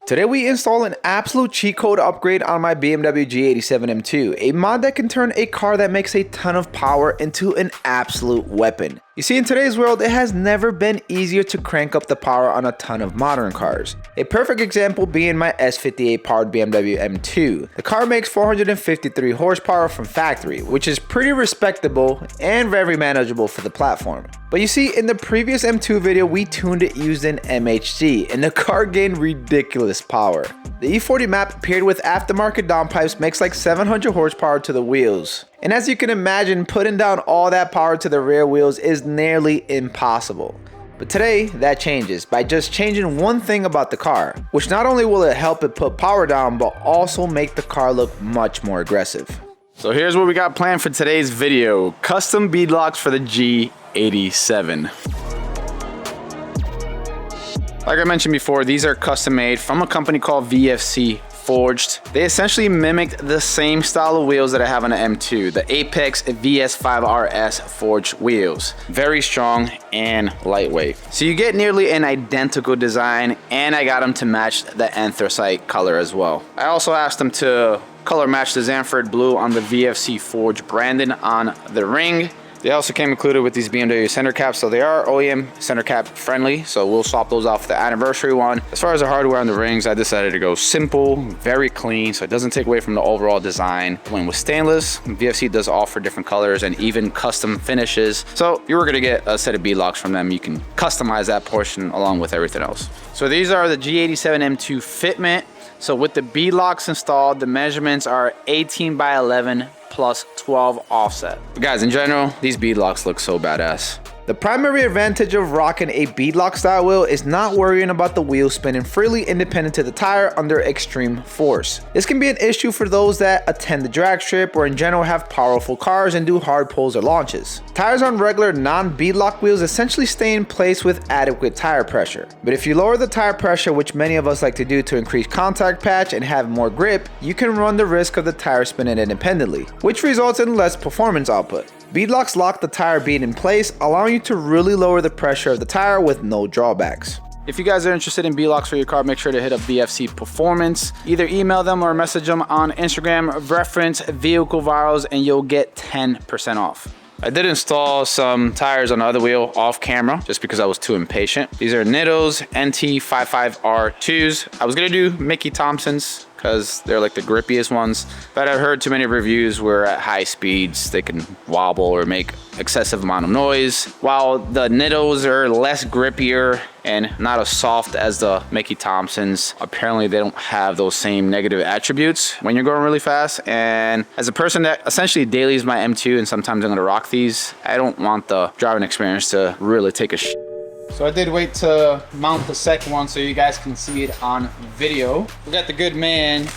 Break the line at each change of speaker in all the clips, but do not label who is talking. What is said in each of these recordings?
Today we install an absolute cheat code upgrade on my BMW G87 M2, a mod that can turn a car that makes a ton of power into an absolute weapon. You see, in today's world, it has never been easier to crank up the power on a ton of modern cars. A perfect example being my S58 powered BMW M2. The car makes 453 horsepower from factory, which is pretty respectable and very manageable for the platform. But you see, in the previous M2 video, we tuned it using MHD, and the car gained ridiculous power. The E40 map paired with aftermarket downpipes makes like 700 horsepower to the wheels. And as you can imagine, putting down all that power to the rear wheels is nearly impossible. But today, that changes by just changing one thing about the car, which not only will it help it put power down, but also make the car look much more aggressive. So here's what we got planned for today's video. Custom beadlocks for the G87. Like I mentioned before, these are custom made from a company called VFC Forged. They essentially mimicked the same style of wheels that I have on the M2, the Apex VS5RS forged wheels. Very strong and lightweight. So you get nearly an identical design, and I got them to match the anthracite color as well. I also asked them to color match the Zamford blue on the VFC Forged branding on the ring. They also came included with these BMW center caps, so they are OEM center cap friendly, so we'll swap those out for the anniversary one. As far as the hardware on the rings, I decided to go simple, very clean, so it doesn't take away from the overall design. When with stainless, VFC does offer different colors and even custom finishes, so if you were gonna get a set of beadlocks from them, you can customize that portion along with everything else. So these are the G87 M2 fitment. So with the beadlocks installed, the measurements are 18 by 11 plus 12 offset. But guys, in general, these beadlocks look so badass. The primary advantage of rocking a beadlock style wheel is not worrying about the wheel spinning freely independent to the tire under extreme force. This can be an issue for those that attend the drag strip or in general have powerful cars and do hard pulls or launches. Tires on regular non-beadlock wheels essentially stay in place with adequate tire pressure. But if you lower the tire pressure, which many of us like to do to increase contact patch and have more grip, you can run the risk of the tire spinning independently, which results in less performance output. Beadlocks lock the tire bead in place, allowing you to really lower the pressure of the tire with no drawbacks. If you guys are interested in beadlocks for your car, make sure to hit up VFC Performance. Either email them or message them on Instagram, reference Vehicle Virals, and you'll get 10% off. I did install some tires on the other wheel off camera just because I was too impatient. These are Nitto's NT55R2s. I was gonna do Mickey Thompson's because they're like the grippiest ones, but I've heard too many reviews where at high speeds they can wobble or make excessive amount of noise, while the Nitto's are less grippier and not as soft as the Mickey Thompsons. Apparently they don't have those same negative attributes when you're going really fast, and as a person that essentially dailies my M2 and sometimes I'm gonna rock these, I don't want the driving experience to really take a shit. So I did wait to mount the second one so you guys can see it on video. We got the good man,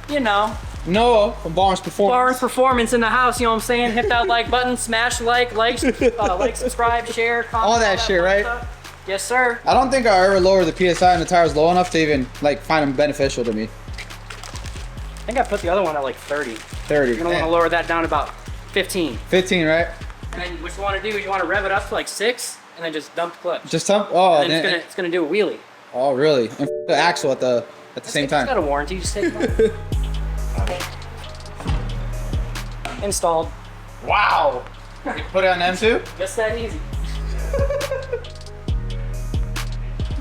you know,
Noah from Barnes Performance.
Barnes Performance in the house, you know what I'm saying? Hit that like button, smash like, subscribe, share, comment.
All that shit, right?
Stuff. Yes, sir.
I don't think I ever lowered the PSI on the tires low enough to even like find them beneficial to me.
I think I put the other one at like 30.
30.
You're gonna want to lower that down to about 15.
15, right?
And then what you want to do is you want to rev it up to like 6 and then just dump the clutch.
Just dump? Oh,
and then it's gonna do a wheelie.
Oh, really? And the axle at the same time.
It's got a warranty, just take it off. Installed.
Wow. You put it on M2?
Just that easy.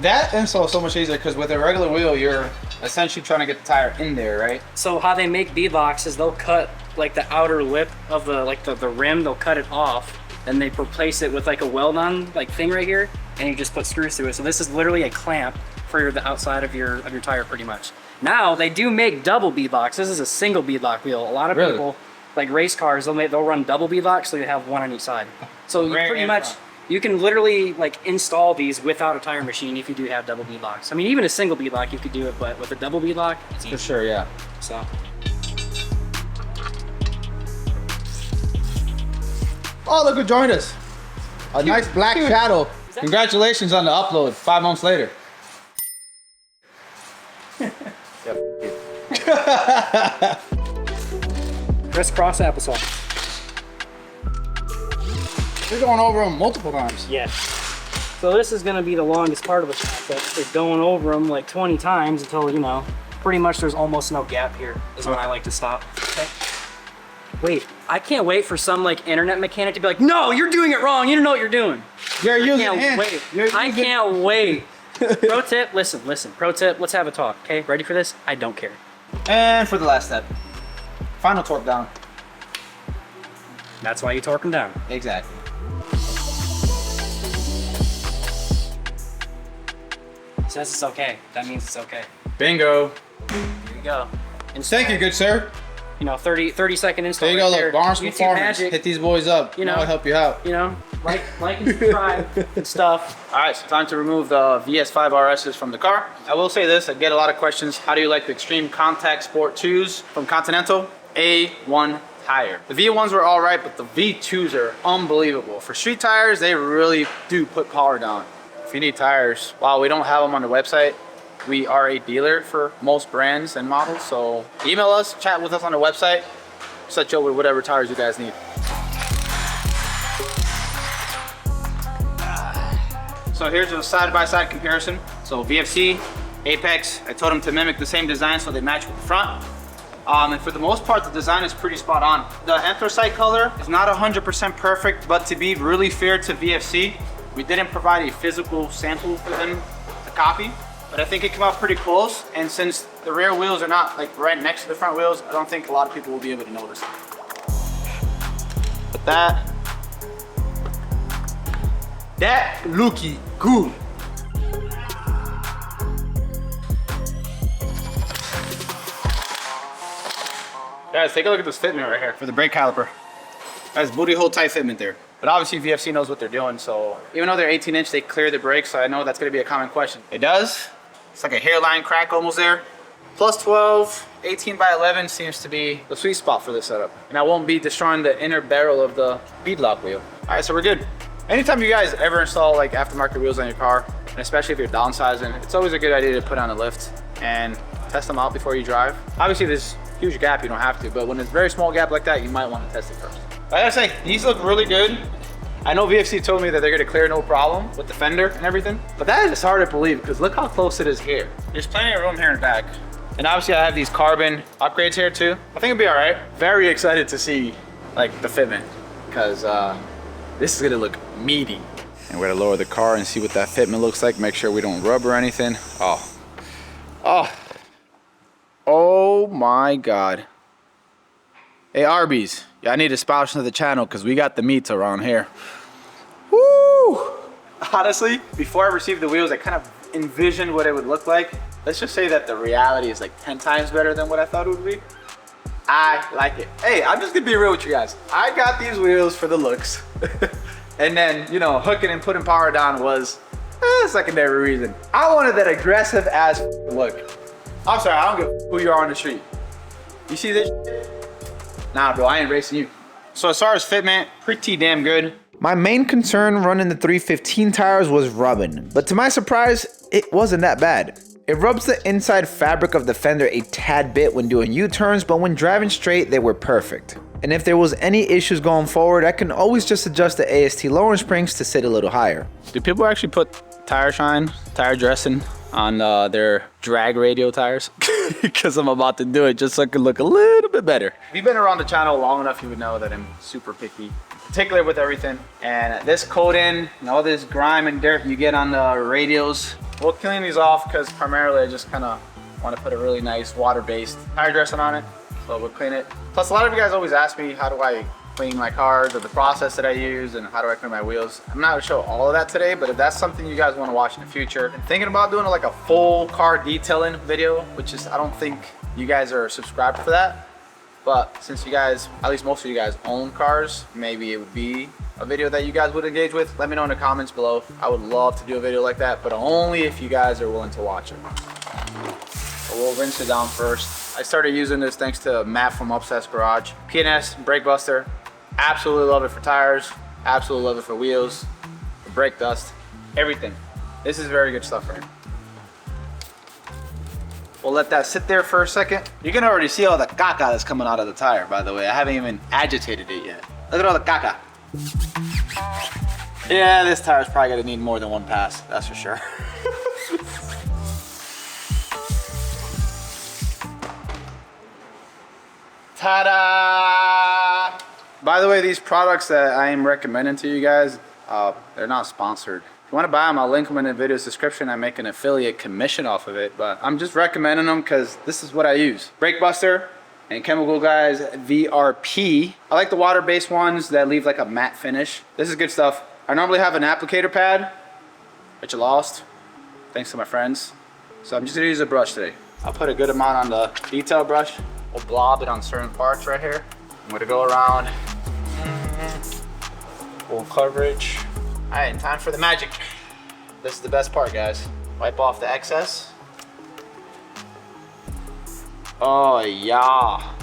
That install is so much easier because with a regular wheel, you're essentially trying to get the tire in there, right?
So how they make beadlocks is they'll cut like the outer lip of the the rim, they'll cut it off, and they replace it with like a weld-on like thing right here, and you just put screws through it. So this is literally a clamp for the outside of your tire pretty much. Now they do make double beadlocks. This is a single beadlock wheel. A lot of people, like race cars, they'll run double beadlocks, so you have one on each side. So you pretty much, you can literally like install these without a tire machine if you do have double beadlocks. I mean, even a single beadlock you could do it, but with a double beadlock, it's easy.
For sure, yeah.
So.
Oh, look who joined us. A nice black shadow. Congratulations on the upload 5 months later.
Crisscross applesauce.
We're going over them multiple times.
Yes. So this is gonna be the longest part of the shop. That's going over them like 20 times until, you know, pretty much there's almost no gap here is when I like to stop. Okay. Wait, I can't wait for some like internet mechanic to be like, no, you're doing it wrong. You don't know what you're doing.
You're using
I can't wait. I can't wait. Pro tip, listen. Pro tip, let's have a talk. Okay, ready for this? I don't care.
And for the last step, final torque down.
That's why you torque them down.
Exactly.
Says it's okay. That means it's okay.
Bingo.
Here you go.
Thank you, good sir.
You know, 30-second install.
There you go,
right
look, Barnes
YouTube
Performance.
magic.
Hit these boys up.
You know,
I'll help you out.
You know, like and subscribe and stuff.
All right, so time to remove the VS5 RSs from the car. I will say this, I get a lot of questions. How do you like the Extreme Contact Sport 2s from Continental? A1 tire. The V1s were all right, but the V2s are unbelievable. For street tires, they really do put power down. If you need tires, while we don't have them on the website, we are a dealer for most brands and models. So email us, chat with us on the website, set you up with whatever tires you guys need. So here's a side-by-side comparison. So VFC, Apex, I told them to mimic the same design so they match with the front. And for the most part, the design is pretty spot on. The anthracite color is not 100% perfect, but to be really fair to VFC, we didn't provide a physical sample for them to copy, but I think it came out pretty close. And since the rear wheels are not like right next to the front wheels, I don't think a lot of people will be able to notice. But that looky good. Guys, take a look at this fitment right here for the brake caliper. That's booty hole tight fitment there. But obviously VFC knows what they're doing, so even though they're 18-inch, they clear the brakes, so I know that's gonna be a common question. It does. It's like a hairline crack almost there. Plus 12, 18 by 11 seems to be the sweet spot for this setup. And I won't be destroying the inner barrel of the beadlock wheel. All right, so we're good. Anytime you guys ever install like aftermarket wheels on your car, and especially if you're downsizing, it's always a good idea to put on a lift and test them out before you drive. Obviously, there's huge gap, you don't have to, but when it's a very small gap like that, you might want to test it first. I gotta say, these look really good. I know VFC told me that they're gonna clear no problem with the fender and everything, but that is hard to believe because look how close it is here. There's plenty of room here in the back. And obviously I have these carbon upgrades here too. I think it'll be all right. Very excited to see like the fitment because this is gonna look meaty. And we're gonna lower the car and see what that fitment looks like. Make sure we don't rub or anything. Oh my God. Hey Arby's, yeah, I need to sponsor the channel because we got the meats around here. Woo! Honestly, before I received the wheels, I kind of envisioned what it would look like. Let's just say that the reality is like 10 times better than what I thought it would be. I like it. Hey, I'm just gonna be real with you guys. I got these wheels for the looks. And then, you know, hooking and putting power down was a secondary reason. I wanted that aggressive ass look. I'm sorry, I don't give a who you are on the street. You see this? Nah, bro, I ain't racing you. So as far as fitment, pretty damn good. My main concern running the 315 tires was rubbing, but to my surprise, it wasn't that bad. It rubs the inside fabric of the fender a tad bit when doing U-turns, but when driving straight, they were perfect. And if there was any issues going forward, I can always just adjust the AST lowering springs to sit a little higher. Do people actually put tire shine, tire dressing on their drag radial tires? Because I'm about to do it just so it can look a little bit better. If you've been around the channel long enough, you would know that I'm super picky, particular with everything. And this coating and all this grime and dirt you get on the radials, we'll clean these off because primarily I just kind of want to put a really nice water-based tire dressing on it. So we'll clean it. Plus, a lot of you guys always ask me, how do I clean my cars or the process that I use and how do I clean my wheels. I'm not gonna show all of that today, but if that's something you guys want to watch in the future, I'm thinking about doing like a full car detailing video, which is, I don't think you guys are subscribed for that. But since you guys, at least most of you guys own cars, maybe it would be a video that you guys would engage with. Let me know in the comments below. I would love to do a video like that, but only if you guys are willing to watch it. So we'll rinse it down first. I started using this thanks to Matt from Obsessed Garage. P&S, Brake Buster. Absolutely love it for tires. Absolutely love it for wheels, for brake dust, everything. This is very good stuff right here. We'll let that sit there for a second. You can already see all the caca that's coming out of the tire, by the way. I haven't even agitated it yet. Look at all the caca. Yeah, this tire's probably gonna need more than one pass, that's for sure. Ta-da! By the way, these products that I am recommending to you guys, they're not sponsored. If you want to buy them, I'll link them in the video's description. I make an affiliate commission off of it, but I'm just recommending them because this is what I use. Brake Buster and Chemical Guys VRP. I like the water-based ones that leave like a matte finish. This is good stuff. I normally have an applicator pad, which I lost, thanks to my friends. So I'm just gonna use a brush today. I'll put a good amount on the detail brush. We'll blob it on certain parts right here. I'm gonna go around. Full coverage. All right, time for the magic. This is the best part, guys. Wipe off the excess. Oh, yeah.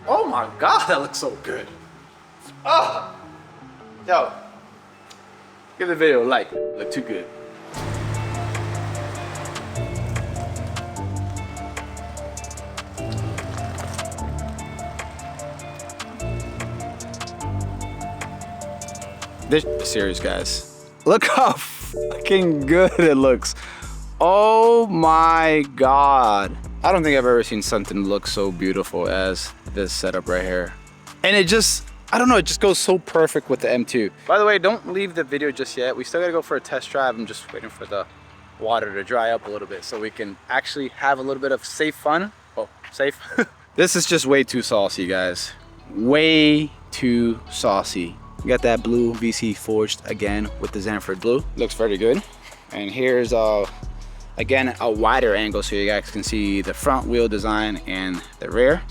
Oh my God, that looks so good. Oh, yo, give the video a like. Look too good. This is serious, guys. Look how fucking good it looks. Oh my God. I don't think I've ever seen something look so beautiful as this setup right here. And it just, I don't know, it just goes so perfect with the M2. By the way, don't leave the video just yet. We still gotta go for a test drive. I'm just waiting for the water to dry up a little bit so we can actually have a little bit of safe fun. Oh, safe. This is just way too saucy, guys. Way too saucy. We got that blue VC forged again with the Zanford blue. Looks very good. And here's again a wider angle so you guys can see the front wheel design and the rear.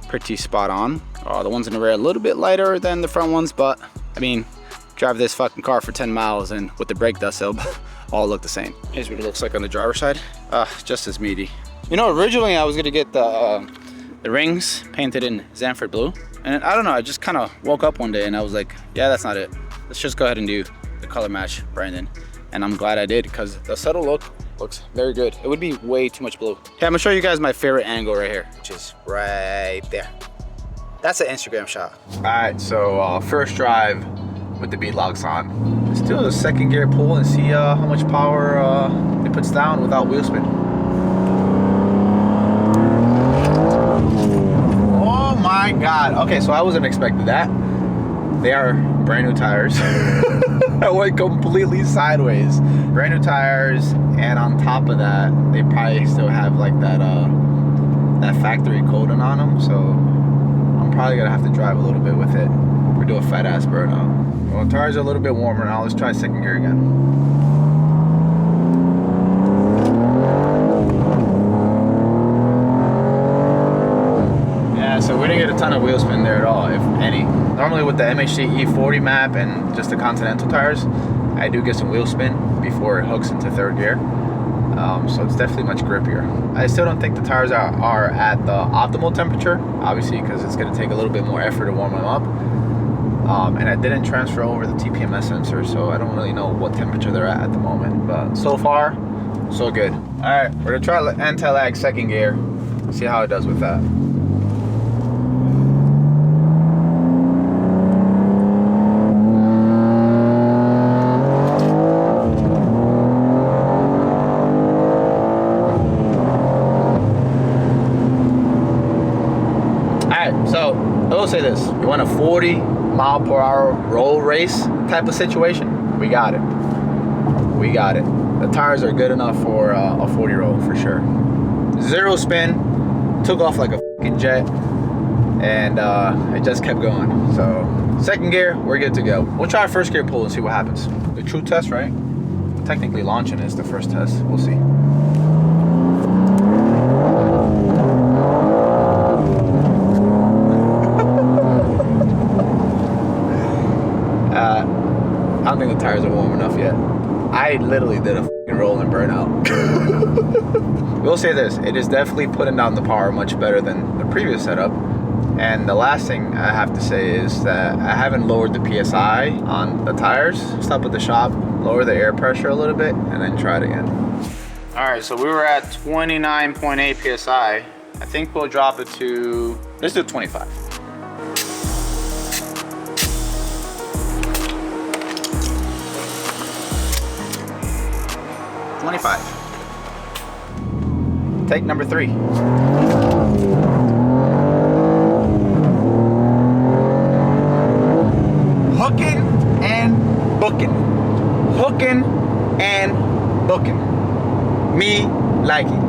Pretty spot on. The ones in the rear a little bit lighter than the front ones, but I mean, drive this fucking car for 10 miles and with the brake dust, they'll all look the same. Here's what it looks like on the driver's side. Just as meaty. You know, originally I was gonna get the rings painted in Zanford blue. And I don't know, I just kind of woke up one day and I was like, yeah, that's not it. Let's just go ahead and do the color match, Brandon. And I'm glad I did because the subtle look looks very good. It would be way too much blue. Yeah, I'm gonna show you guys my favorite angle right here, which is right there. That's an Instagram shot. All right, so first drive with the beadlocks on. Let's do a second gear pull and see how much power it puts down without wheel spin. Oh my God. Okay, so I wasn't expecting that. They are brand new tires. I went completely sideways. Brand new tires, and on top of that, they probably still have like that that factory coating on them. So I'm probably gonna have to drive a little bit with it. We're doing fat ass burnout. Well, tires are a little bit warmer now. Let's try second gear again. So we didn't get a ton of wheel spin there at all, if any. Normally with the MHD E40 map and just the Continental tires, I do get some wheel spin before it hooks into third gear. So it's definitely much grippier. I still don't think the tires are at the optimal temperature, obviously, because it's gonna take a little bit more effort to warm them up. And I didn't transfer over the TPMS sensor, so I don't really know what temperature they're at the moment. But so far, so good. All right, we're gonna try anti-lag second gear, see how it does with that. So I will say this, you want a 40 mile per hour roll race type of situation, we got it. We got it. The tires are good enough for a 40 roll for sure. Zero spin, took off like a fucking jet, and it just kept going. So second gear, we're good to go. We'll try first gear pull and see what happens. The true test, right? Technically launching is the first test, we'll see. I don't think the tires are warm enough yet. I literally did a f***ing roll and burnout. We'll say this, it is definitely putting down the power much better than the previous setup. And the last thing I have to say is that I haven't lowered the PSI on the tires. Stop at the shop, lower the air pressure a little bit, and then try it again. All right, so we were at 29.8 PSI. I think we'll drop it to, let's do 25. 25. Take number 3. Hooking and booking. Hooking and booking. Me like it.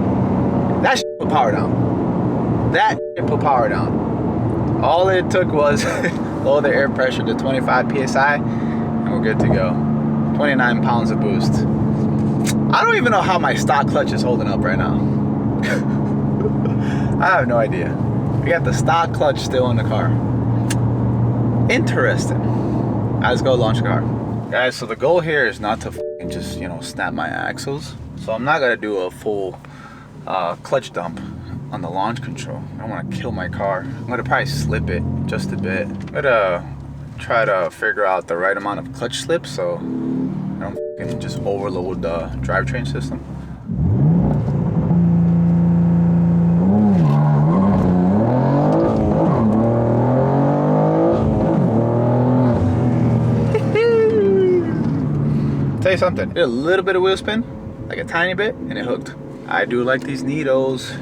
That shit put power down. That shit put power down. All it took was lower the air pressure to 25 psi and we're good to go. 29 pounds of boost. I don't even know how my stock clutch is holding up right now. I have no idea. We got the stock clutch still in the car. Interesting. Let's go launch the car. Guys, so the goal here is not to just, you know, snap my axles. So I'm not gonna do a full clutch dump on the launch control. I don't want to kill my car. I'm gonna probably slip it just a bit. I'm gonna try to figure out the right amount of clutch slip so I don't just overload the drivetrain system. Tell you something, did a little bit of wheel spin, like a tiny bit, and it hooked. I do like these needles.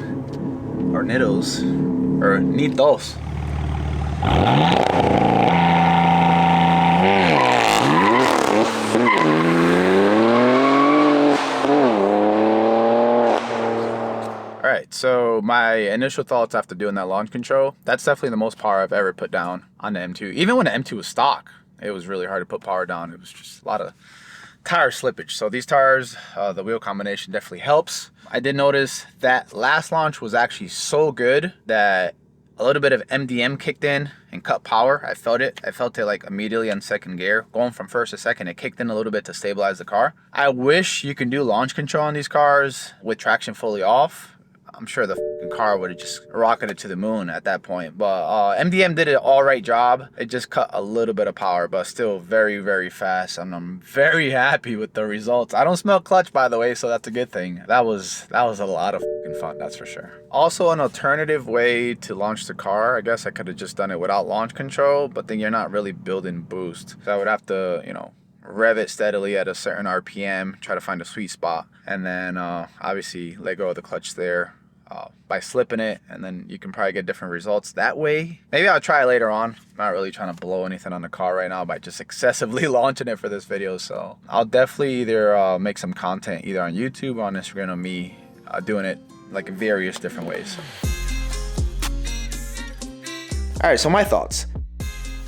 Or needles, or needles. Alright, so my initial thoughts after doing that launch control, that's definitely the most power I've ever put down on the M2. Even when the M2 was stock, it was really hard to put power down. It was just a lot of tire slippage. So these tires, the wheel combination definitely helps. I did notice that last launch was actually so good that a little bit of MDM kicked in and cut power. I felt it like immediately on second gear. Going from first to second, it kicked in a little bit to stabilize the car. I wish you can do launch control on these cars with traction fully off. I'm sure the car would have just rocketed to the moon at that point. But MDM did an all right job. It just cut a little bit of power, but still very, very fast. And I'm very happy with the results. I don't smell clutch, by the way, so that's a good thing. That was a lot of fun, that's for sure. Also, an alternative way to launch the car, I guess I could have just done it without launch control, but then you're not really building boost. So I would have to, you know, rev it steadily at a certain RPM, try to find a sweet spot, and then obviously let go of the clutch there. By slipping it, and then you can probably get different results that way. Maybe I'll try it later on. I'm not really trying to blow anything on the car right now by just excessively launching it for this video, so I'll definitely either make some content either on YouTube or on Instagram of me doing it like in various different ways.
All right, so my thoughts.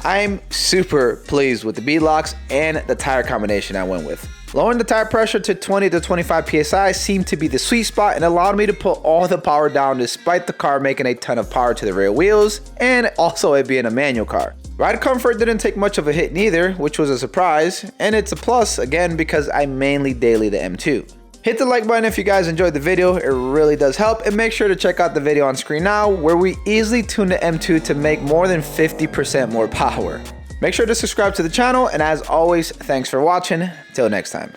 I'm super pleased with the beadlocks and the tire combination I went with. Lowering the tire pressure to 20 to 25 psi seemed to be the sweet spot and allowed me to put all the power down despite the car making a ton of power to the rear wheels and also it being a manual car. Ride comfort didn't take much of a hit neither, which was a surprise, and it's a plus again because I mainly daily the M2. Hit the like button if you guys enjoyed the video, it really does help, and make sure to check out the video on screen now where we easily tune the M2 to make more than 50% more power. Make sure to subscribe to the channel, and as always, thanks for watching. Till next time.